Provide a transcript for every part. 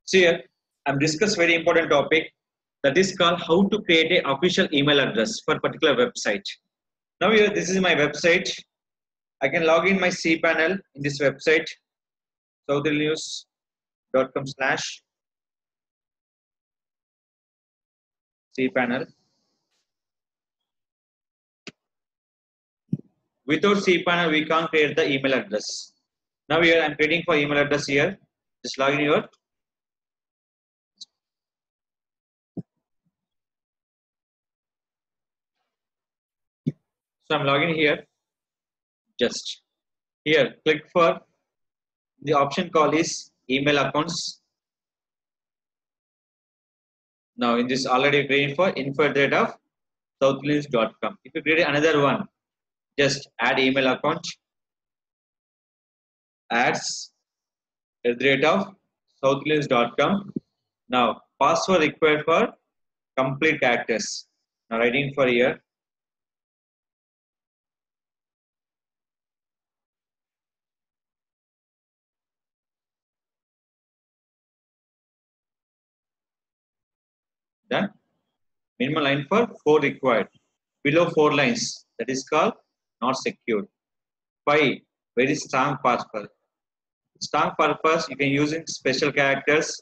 So here I'm discuss very important topic that is called how to create a official email address for particular website. Now here this is my website. I can log in my cPanel in this website southillnews.com/cpanel. Without cPanel we can't create the email address. Now here I'm creating for email address here. Just log in here. So I'm logging here. Just here click for the option called is email accounts. Now in this already created for info@of southillnews.com. If you create another one, just add email account, ads @of southillnews.com. Now password required for complete characters. Now writing for here. Done. Minimum line for 4 required. Below 4 lines, that is called not secured. 5, very strong password. Strong purpose you can use in special characters,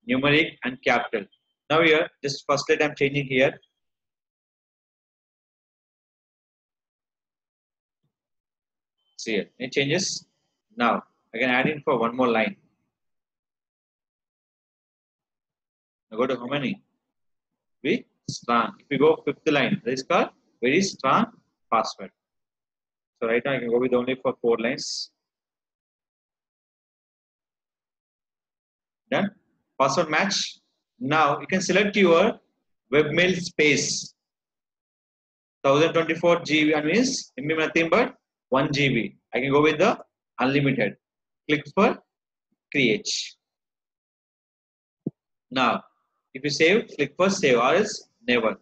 numeric and capital. Now here, just first let I'm changing here. See here, it changes. Now I can add in for one more line. Now go to how many? Be strong. If you go fifth line, that is called very strong password. So right now I can go with only for 4 lines. Done. Password match. Now you can select your webmail space. 1024 GB means nothing but 1 GB. I can go with the unlimited. Click for create. Now, if you save, click for save or else never.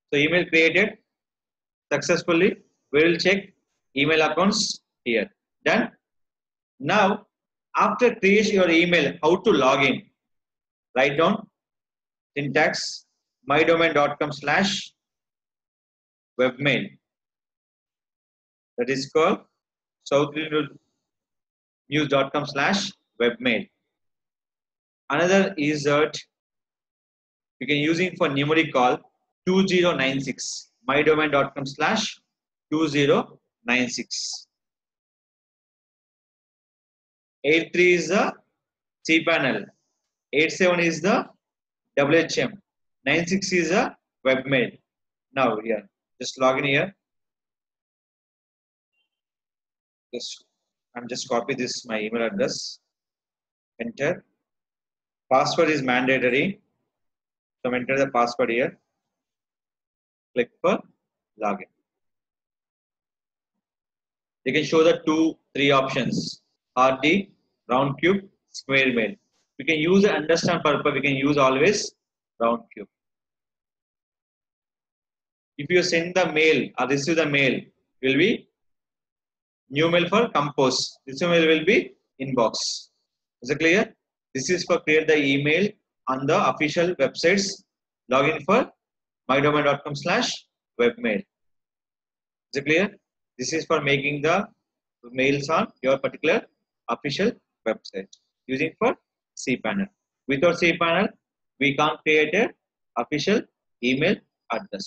So email created successfully. We will check email accounts here. Done. Now, after create your email, how to log in? Write down syntax mydomain.com/webmail. That is called southillnews.com/webmail. Another is that you can using for numeric call 2096 mydomain.com/2096. 83 is the cPanel, 87 is the WHM, 96 is the webmail. Now here, just log in here. I'm just copy this my email address. Enter. Password is mandatory. So enter the password here. Click for login. You can show the 3 options: RD, round cube, square mail. We can use the understand purpose. We can use always round cube. If you send the mail or receive the mail, will be new mail for compose. This mail will be inbox. Is it clear? This is for create the email on the official websites. Login for mydomain.com/webmail. Is it clear? This is for making the mails on your particular official website using for cPanel. Without cPanel, we can't create a official email address.